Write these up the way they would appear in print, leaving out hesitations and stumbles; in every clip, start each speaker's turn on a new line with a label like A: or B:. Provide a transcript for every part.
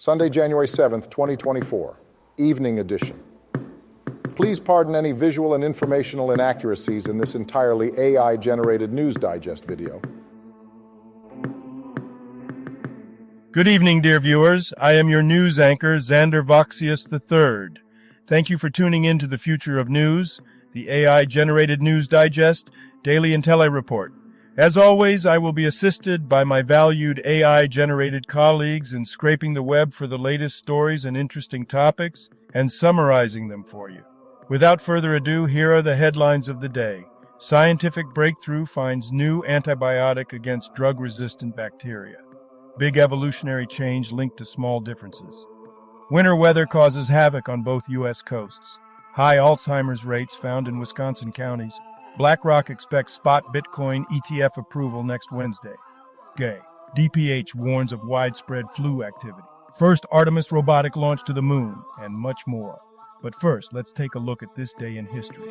A: Sunday, January 7th, 2024, evening edition. Please pardon any visual and informational inaccuracies in this entirely AI-generated News Digest video.
B: Good evening, dear viewers. I am your news anchor, Xander Voxius III. Thank you for tuning in to the future of news, the AI-generated News Digest, Daily Intellireport. As always, I will be assisted by my valued AI-generated colleagues in scraping the web for the latest stories and interesting topics and summarizing them for you. Without further ado, here are the headlines of the day. Scientific breakthrough finds new antibiotic against drug-resistant bacteria. Big evolutionary change linked to small differences. Winter weather causes havoc on both U.S. coasts. High Alzheimer's rates found in Wisconsin counties. BlackRock expects spot Bitcoin ETF approval next Wednesday. Gay. DPH warns of widespread flu activity. First Artemis robotic launch to the moon, and much more. But first, let's take a look at this day in history.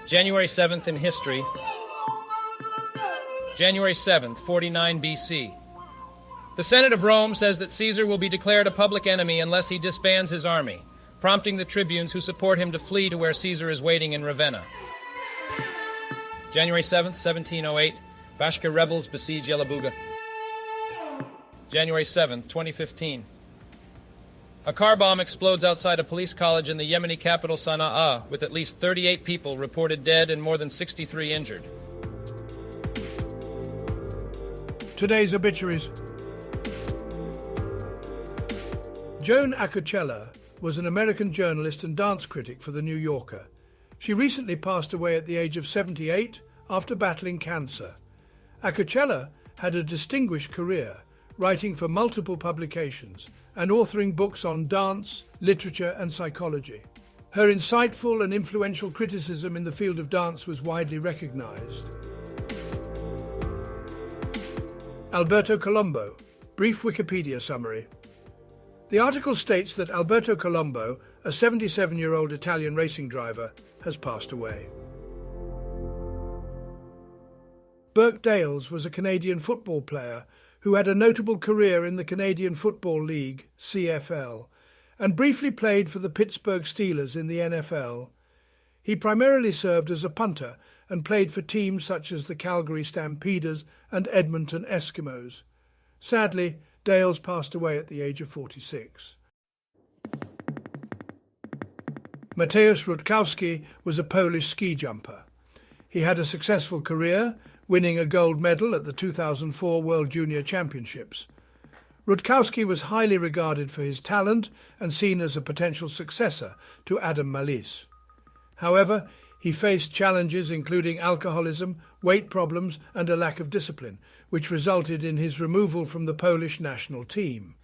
C: January 7th in history. January 7th, 49 BC. The Senate of Rome says that Caesar will be declared a public enemy unless he disbands his army, prompting the tribunes who support him to flee to where Caesar is waiting in Ravenna. January 7th, 1708, Bashkir rebels besiege Yelabuga. January 7th, 2015. A car bomb explodes outside a police college in the Yemeni capital Sana'a, with at least 38 people reported dead and more than 63 injured.
D: Today's obituaries. Joan Acocella was an American journalist and dance critic for The New Yorker. She recently passed away at the age of 78 after battling cancer. Acocella had a distinguished career, writing for multiple publications and authoring books on dance, literature and psychology. Her insightful and influential criticism in the field of dance was widely recognized. Alberto Colombo. Brief Wikipedia summary. The article states that Alberto Colombo, a 77-year-old Italian racing driver, has passed away. Burke Dales was a Canadian football player who had a notable career in the Canadian Football League, CFL, and briefly played for the Pittsburgh Steelers in the NFL. He primarily served as a punter and played for teams such as the Calgary Stampeders and Edmonton Eskimos. Sadly, Dales passed away at the age of 46. Mateusz Rutkowski was a Polish ski jumper. He had a successful career, winning a gold medal at the 2004 World Junior Championships. Rutkowski was highly regarded for his talent and seen as a potential successor to Adam Malis. However, he faced challenges including alcoholism, weight problems and a lack of discipline, which resulted in his removal from the Polish national team.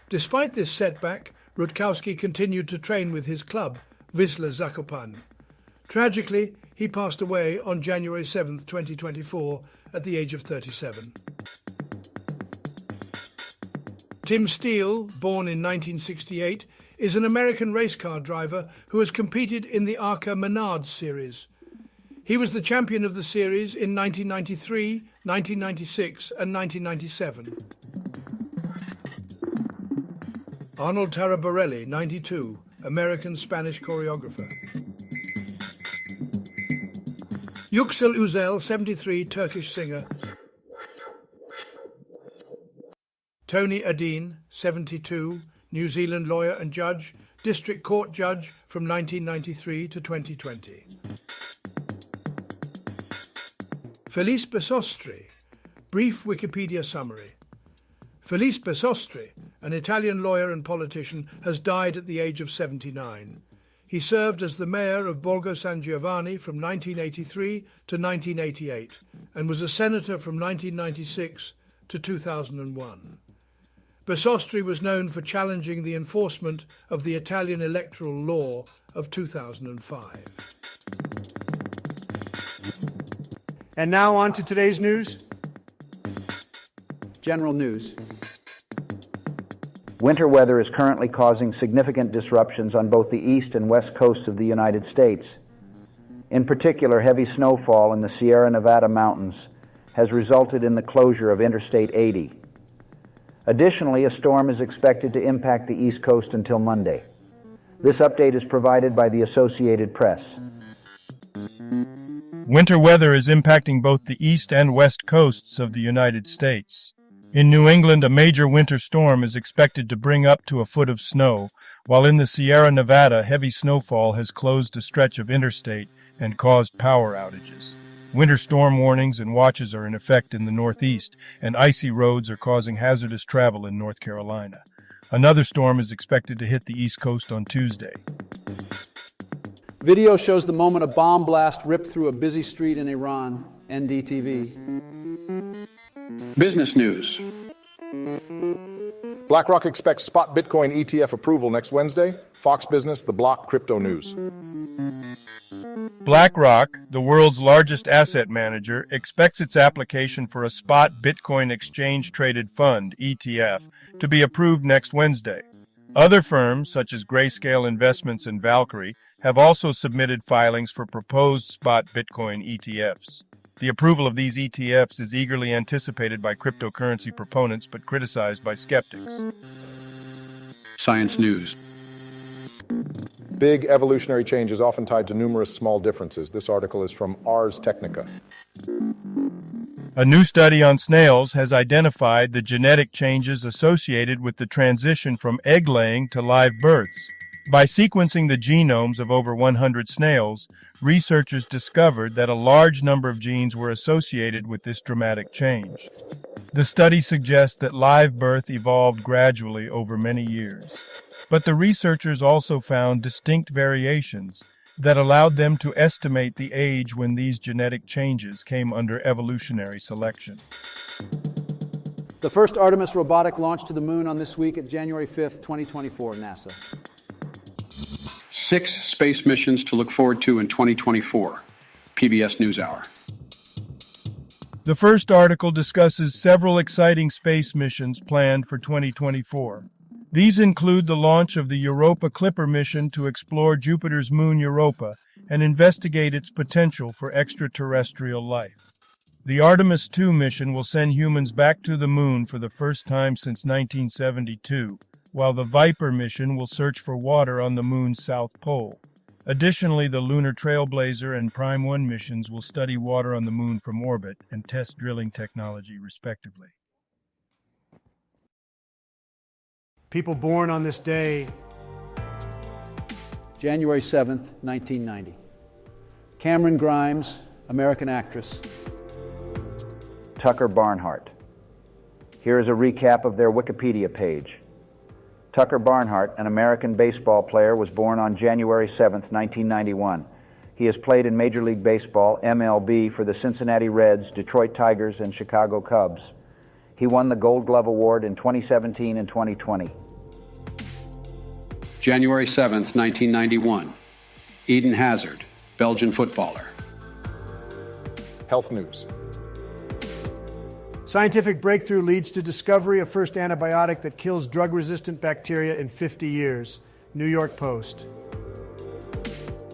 D: Despite this setback, Rutkowski continued to train with his club, Wisła Zakopane. Tragically, he passed away on January 7, 2024, at the age of 37. Tim Steele, born in 1968, is an American race car driver who has competed in the ARCA Menards series. He was the champion of the series in 1993, 1996 and 1997. Arnold Taraborelli, 92, American-Spanish choreographer. Yüksel Üzel, 73, Turkish singer. Tony Adine, 72, New Zealand lawyer and judge, District Court judge from 1993 to 2020. Felice Besostri. Brief Wikipedia summary. Felice Besostri, an Italian lawyer and politician, has died at the age of 79. He served as the mayor of Borgo San Giovanni from 1983 to 1988 and was a senator from 1996 to 2001. Besostri was known for challenging the enforcement of the Italian electoral law of 2005.
E: And now on to today's news.
F: General news. Winter weather is currently causing significant disruptions on both the east and west coasts of the United States. In particular, heavy snowfall in the Sierra Nevada mountains has resulted in the closure of Interstate 80. Additionally, a storm is expected to impact the East Coast until Monday. This update is provided by the Associated Press.
B: Winter weather is impacting both the east and west coasts of the United States. In New England, a major winter storm is expected to bring up to a foot of snow, while in the Sierra Nevada, heavy snowfall has closed a stretch of interstate and caused power outages. Winter storm warnings and watches are in effect in the Northeast, and icy roads are causing hazardous travel in North Carolina. Another storm is expected to hit the East Coast on Tuesday.
G: Video shows the moment a bomb blast ripped through a busy street in Iran. NDTV.
H: Business news.
A: BlackRock expects spot Bitcoin ETF approval next Wednesday. Fox Business, The Block Crypto News.
B: BlackRock, the world's largest asset manager, expects its application for a spot Bitcoin exchange-traded fund, ETF, to be approved next Wednesday. Other firms, such as Grayscale Investments and Valkyrie, have also submitted filings for proposed spot Bitcoin ETFs. The approval of these ETFs is eagerly anticipated by cryptocurrency proponents but criticized by skeptics.
H: Science news.
A: Big evolutionary change is often tied to numerous small differences. This article is from Ars Technica.
B: A new study on snails has identified the genetic changes associated with the transition from egg-laying to live births. By sequencing the genomes of over 100 snails, researchers discovered that a large number of genes were associated with this dramatic change. The study suggests that live birth evolved gradually over many years. But the researchers also found distinct variations that allowed them to estimate the age when these genetic changes came under evolutionary selection.
G: The first Artemis robotic launched to the moon on this week at January 5th, 2024, NASA.
H: 6 space missions to look forward to in 2024. PBS NewsHour.
B: The first article discusses several exciting space missions planned for 2024. These include the launch of the Europa Clipper mission to explore Jupiter's moon Europa and investigate its potential for extraterrestrial life. The Artemis II mission will send humans back to the moon for the first time since 1972, while the Viper mission will search for water on the moon's south pole. Additionally, the Lunar Trailblazer and Prime 1 missions will study water on the moon from orbit and test drilling technology, respectively.
E: People born on this day.
G: January 7th, 1990. Cameron Grimes, American actress.
F: Tucker Barnhart. Here is a recap of their Wikipedia page. Tucker Barnhart, an American baseball player, was born on January 7, 1991. He has played in Major League Baseball, MLB, for the Cincinnati Reds, Detroit Tigers, and Chicago Cubs. He won the Gold Glove Award in 2017 and 2020.
H: January 7th, 1991. Eden Hazard, Belgian footballer.
A: Health news.
E: Scientific breakthrough leads to discovery of first antibiotic that kills drug-resistant bacteria in 50 years. New York Post.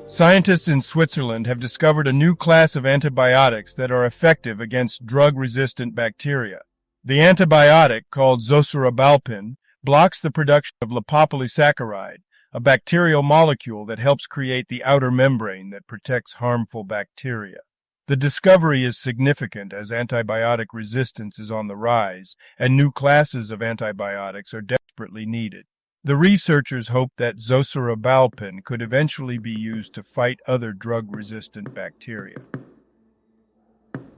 B: Scientists in Switzerland have discovered a new class of antibiotics that are effective against drug-resistant bacteria. The antibiotic, called zosurobalpin, blocks the production of lipopolysaccharide, a bacterial molecule that helps create the outer membrane that protects harmful bacteria. The discovery is significant as antibiotic resistance is on the rise, and new classes of antibiotics are desperately needed. The researchers hope that zosurobalpin could eventually be used to fight other drug-resistant bacteria.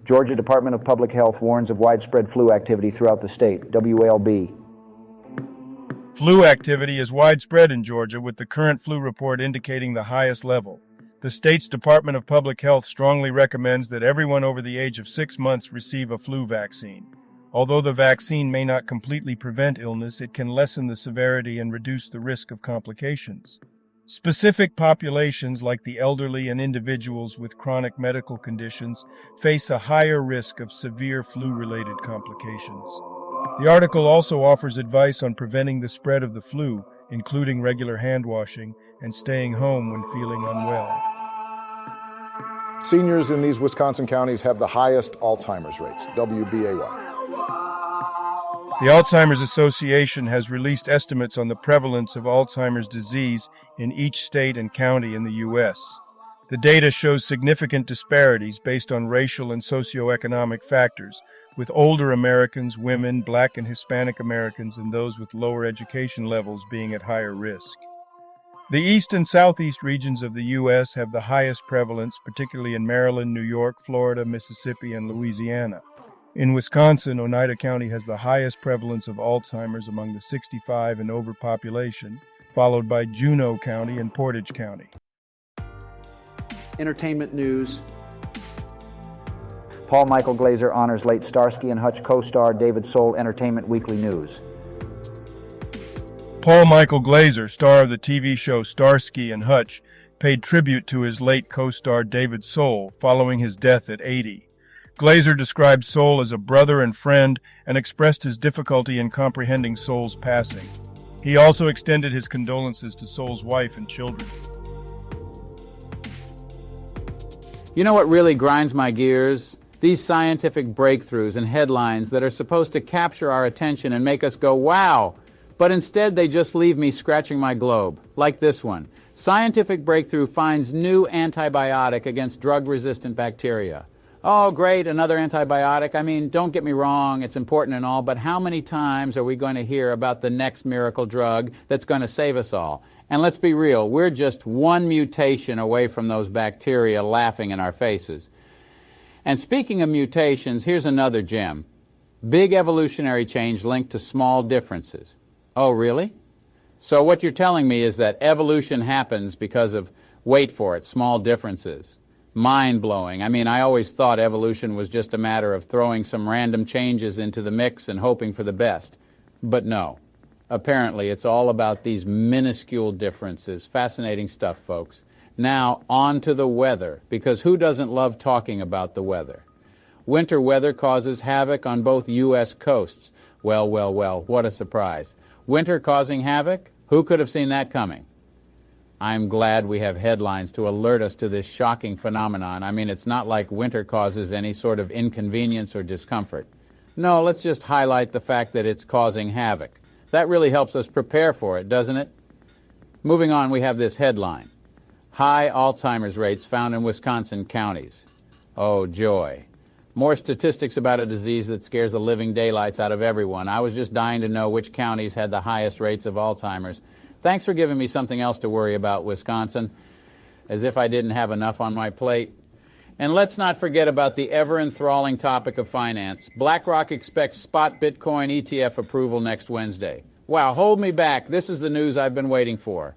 F: Georgia Department of Public Health warns of widespread flu activity throughout the state. WLB.
B: Flu activity is widespread in Georgia, with the current flu report indicating the highest level. The state's Department of Public Health strongly recommends that everyone over the age of 6 months receive a flu vaccine. Although the vaccine may not completely prevent illness, it can lessen the severity and reduce the risk of complications. Specific populations like the elderly and individuals with chronic medical conditions face a higher risk of severe flu-related complications. The article also offers advice on preventing the spread of the flu, including regular hand washing and staying home when feeling unwell.
A: Seniors in these Wisconsin counties have the highest Alzheimer's rates. WBAY.
B: The Alzheimer's Association has released estimates on the prevalence of Alzheimer's disease in each state and county in the U.S. The data shows significant disparities based on racial and socioeconomic factors, with older Americans, women, Black and Hispanic Americans, and those with lower education levels being at higher risk. The east and southeast regions of the U.S. have the highest prevalence, particularly in Maryland, New York, Florida, Mississippi, and Louisiana. In Wisconsin, Oneida County has the highest prevalence of Alzheimer's among the 65 and over population, followed by Juneau County and Portage County.
G: Entertainment news.
F: Paul Michael Glaser honors late Starsky and Hutch co-star David Soul. Entertainment Weekly News.
B: Paul Michael Glaser, star of the TV show Starsky and Hutch, paid tribute to his late co-star David Soul following his death at 80. Glaser described Soul as a brother and friend and expressed his difficulty in comprehending Soul's passing. He also extended his condolences to Soul's wife and children.
I: You know what really grinds my gears? These scientific breakthroughs and headlines that are supposed to capture our attention and make us go, wow! But instead they just leave me scratching my globe, like this one. Scientific breakthrough finds new antibiotic against drug-resistant bacteria. Oh, great, another antibiotic. I mean, don't get me wrong, it's important and all, but how many times are we going to hear about the next miracle drug that's going to save us all? And let's be real, we're just one mutation away from those bacteria laughing in our faces. And speaking of mutations, here's another gem. Big evolutionary change linked to small differences. Oh, really? So what you're telling me is that evolution happens because of, wait for it, small differences. Mind-blowing. I mean, I always thought evolution was just a matter of throwing some random changes into the mix and hoping for the best. But no. Apparently, it's all about these minuscule differences. Fascinating stuff, folks. Now, on to the weather, because who doesn't love talking about the weather? Winter weather causes havoc on both U.S. coasts. Well, well, well, what a surprise. Winter causing havoc? Who could have seen that coming? I'm glad we have headlines to alert us to this shocking phenomenon. I mean, it's not like winter causes any sort of inconvenience or discomfort. No, let's just highlight the fact that it's causing havoc. That really helps us prepare for it, doesn't it? Moving on, we have this headline. High Alzheimer's rates found in Wisconsin counties. Oh, joy. More statistics about a disease that scares the living daylights out of everyone. I was just dying to know which counties had the highest rates of Alzheimer's. Thanks for giving me something else to worry about, Wisconsin, as if I didn't have enough on my plate. And let's not forget about the ever-enthralling topic of finance. BlackRock expects spot Bitcoin ETF approval next Wednesday. Wow, hold me back. This is the news I've been waiting for.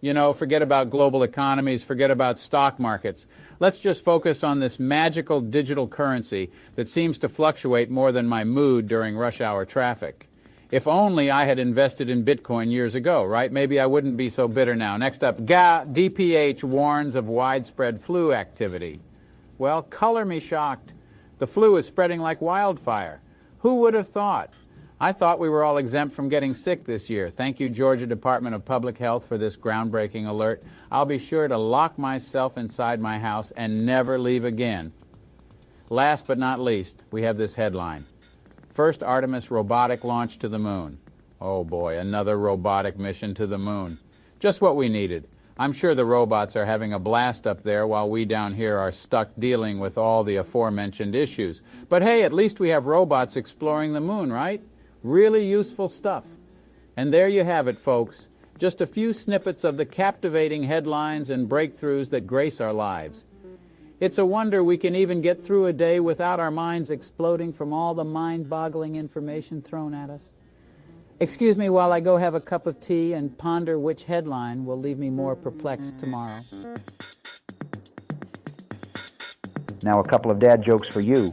I: You know, forget about global economies, forget about stock markets. Let's just focus on this magical digital currency that seems to fluctuate more than my mood during rush hour traffic. If only I had invested in Bitcoin years ago, right? Maybe I wouldn't be so bitter now. Next up, DPH warns of widespread flu activity. Well, color me shocked. The flu is spreading like wildfire. Who would have thought? I thought we were all exempt from getting sick this year. Thank you, Georgia Department of Public Health, for this groundbreaking alert. I'll be sure to lock myself inside my house and never leave again. Last but not least, we have this headline. First Artemis robotic launch to the moon. Oh boy, another robotic mission to the moon. Just what we needed. I'm sure the robots are having a blast up there while we down here are stuck dealing with all the aforementioned issues. But hey, at least we have robots exploring the moon, right? Really useful stuff. And there you have it, folks. Just a few snippets of the captivating headlines and breakthroughs that grace our lives. It's a wonder we can even get through a day without our minds exploding from all the mind-boggling information thrown at us. Excuse me while I go have a cup of tea and ponder which headline will leave me more perplexed tomorrow.
F: Now a couple of dad jokes for you.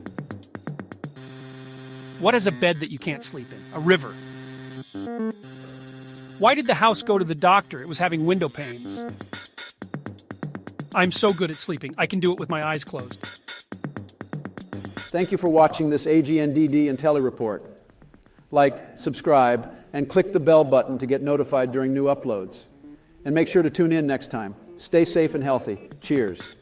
J: What is a bed that you can't sleep in? A river. Why did the house go to the doctor? It was having window pains. I'm so good at sleeping, I can do it with my eyes closed.
G: Thank you for watching this AGNDD Intellireport. Like, subscribe, and click the bell button to get notified during new uploads. And make sure to tune in next time. Stay safe and healthy. Cheers.